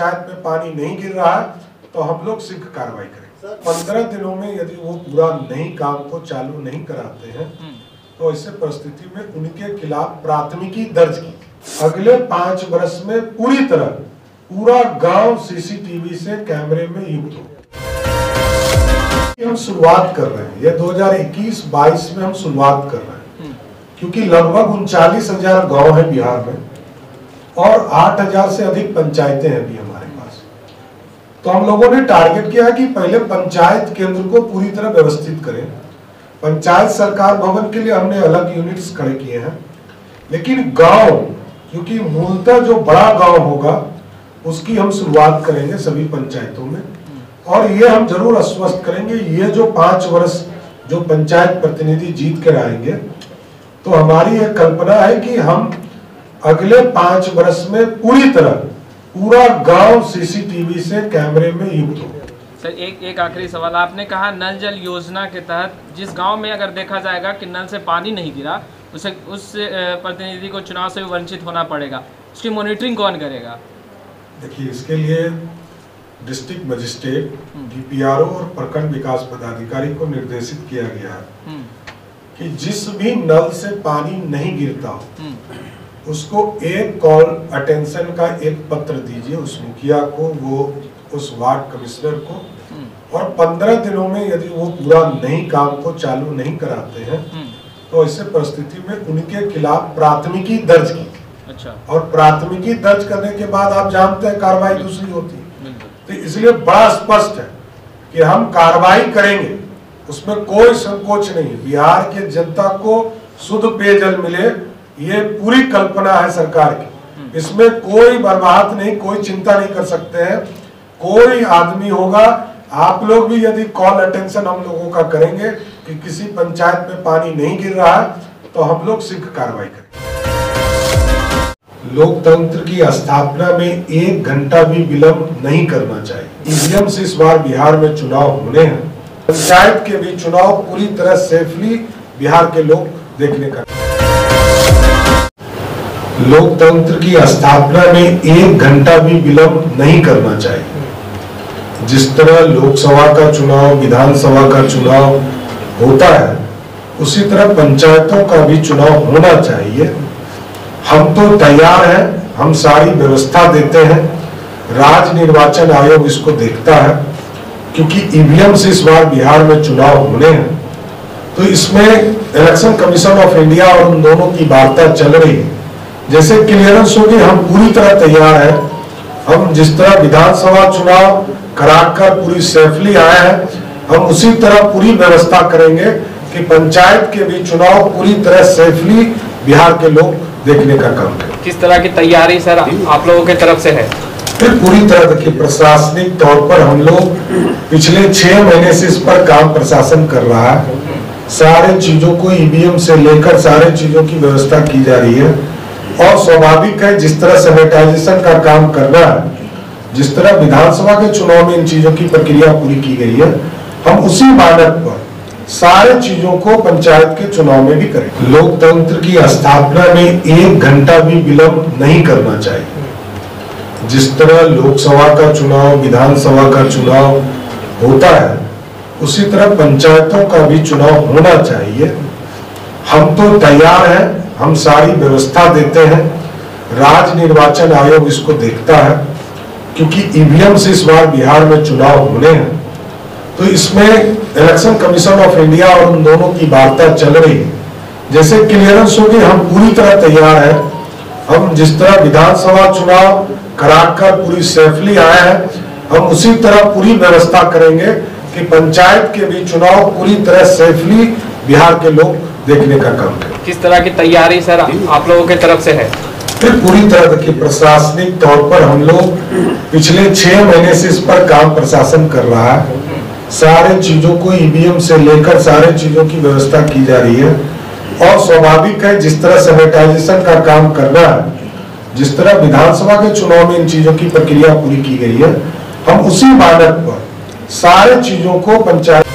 पंचायत में पानी नहीं गिर रहा है तो हम लोग शीघ्र कार्रवाई करेंगे। 15 दिनों में यदि वो पूरा नहीं काम को चालू नहीं कराते हैं तो ऐसे परिस्थिति में उनके खिलाफ प्राथमिकी दर्ज की। अगले 5 वर्ष में पूरी तरह पूरा गांव सीसीटीवी से कैमरे में युक्त हो। हम शुरुआत कर रहे हैं, ये 2021-22 में हम शुरुआत कर रहे हैं, क्योंकि लगभग 39,000 गांव है बिहार में और 8,000 से अधिक पंचायतें हैं भी हमारे पास। तो हम लोगों ने टारगेट किया कि पहले पंचायत केंद्र को पूरी तरह व्यवस्थित करें। पंचायत सरकार भवन के लिए हमने अलग यूनिट्स खड़े किए हैं, लेकिन गांव, क्योंकि मूलतः जो बड़ा गांव होगा उसकी हम शुरुआत करेंगे सभी पंचायतों में, और ये हम जरूर आश्वस्त करेंगे, ये जो 5 वर्ष जो पंचायत प्रतिनिधि जीत कर आएंगे तो हमारी एक कल्पना है कि हम अगले 5 वर्ष में पूरी तरह पूरा गांव सीसीटीवी से कैमरे में युक्त हो। सर एक आखिरी सवाल, आपने कहा नल जल योजना के तहत जिस गांव में अगर देखा जाएगा कि नल से पानी नहीं गिरा उस प्रतिनिधि को चुनाव से वंचित होना पड़ेगा, उसकी मॉनिटरिंग कौन करेगा? देखिए, इसके लिए डिस्ट्रिक्ट मजिस्ट्रेट, डीपीआरओ और प्रखंड विकास पदाधिकारी को निर्देशित किया गया है कि जिस भी नल से पानी नहीं गिरता हो उसको एक कॉल अटेंशन का एक पत्र दीजिए उस मुखिया को, वो उस वार्ड कमिश्नर को, और 15 दिनों में यदि वो पूरा नहीं काम को चालू नहीं कराते हैं तो ऐसे परिस्थिति में उनके खिलाफ प्राथमिकी दर्ज की। अच्छा। और प्राथमिकी दर्ज करने के बाद आप जानते हैं कार्रवाई दूसरी होती है। तो इसलिए बड़ा स्पष्ट है कि हम कार्रवाई करेंगे, उसमें कोई संकोच नहीं। बिहार के जनता को शुद्ध पेयजल मिले, ये पूरी कल्पना है सरकार की, इसमें कोई बर्बाद नहीं, कोई चिंता नहीं कर सकते हैं। कोई आदमी होगा, आप लोग भी यदि कॉल अटेंशन हम लोगों का करेंगे कि किसी पंचायत में पानी नहीं गिर रहा है तो हम लोग शीघ्र कार्रवाई करेंगे। लोकतंत्र की स्थापना में 1 घंटा भी विलंब नहीं करना चाहिए। ईवीएम से इस बार बिहार में चुनाव होने हैं, पंचायत के भी चुनाव पूरी तरह सेफली बिहार के लोग देखने का। लोकतंत्र की स्थापना में 1 घंटा भी विलंब नहीं करना चाहिए। जिस तरह लोकसभा का चुनाव, विधानसभा का चुनाव होता है, उसी तरह पंचायतों का भी चुनाव होना चाहिए। हम तो तैयार हैं, हम सारी व्यवस्था देते हैं, राज्य निर्वाचन आयोग इसको देखता है, क्योंकि ईवीएम से इस बार बिहार में चुनाव होने हैं। तो इसमें इलेक्शन कमीशन ऑफ इंडिया और उन दोनों की वार्ता चल रही है। जैसे क्लियरेंस होगी, हम पूरी तरह तैयार हैं। हम जिस तरह विधानसभा चुनाव कराकर पूरी सेफली आए हैं, हम उसी तरह पूरी व्यवस्था करेंगे कि पंचायत के भी चुनाव पूरी तरह सेफली बिहार के लोग देखने का काम करें। किस तरह की तैयारी सर आप लोगों की तरफ से है? फिर पूरी तरह देखिए, प्रशासनिक तौर पर हम लोग पिछले 6 महीने से इस पर काम प्रशासन कर रहा है। सारे चीजों को ईवीएम से लेकर सारे चीजों की व्यवस्था की जा रही है, और स्वाभाविक है जिस तरह सैनिटाइजेशन का काम करना है, जिस तरह विधानसभा के चुनाव में इन चीजों की प्रक्रिया पूरी की गई है, हम उसी मानक पर सारे चीजों को पंचायत के चुनाव में भी करें। लोकतंत्र की स्थापना में 1 घंटा भी विलंब नहीं करना चाहिए। जिस तरह लोकसभा का चुनाव, विधानसभा का चुनाव होता है, उसी तरह पंचायतों का भी चुनाव होना चाहिए। हम तो तैयार हैं, हम सारी व्यवस्था देते हैं, राज्य निर्वाचन आयोग इसको देखता है, क्योंकि ईवीएम से इस बार बिहार में चुनाव होने हैं। तो इसमें इलेक्शन कमीशन ऑफ इंडिया और उन दोनों की वार्ता चल रही है। जैसे क्लियरेंस होगी, हम पूरी तरह तैयार हैं। हम जिस तरह विधानसभा चुनाव कराकर पूरी सेफली आए हैं, हम उसी तरह पूरी व्यवस्था करेंगे कि पंचायत के भी चुनाव पूरी तरह सेफली बिहार के लोग देखने का काम करें। किस तरह की तैयारी सर आप लोगों की तरफ से है? फिर पूरी तरह देखिए, प्रशासनिक तौर पर हम लोग पिछले 6 महीने से इस पर काम प्रशासन कर रहा है। सारे चीजों को ईवीएम से लेकर सारे चीजों की व्यवस्था की जा रही है, और स्वाभाविक है जिस तरह सैनिटाइजेशन का काम करना है, जिस तरह विधानसभा के चुनाव में इन चीजों की प्रक्रिया पूरी की गई है, हम उसी मानक पर सारे चीजों को पंचायत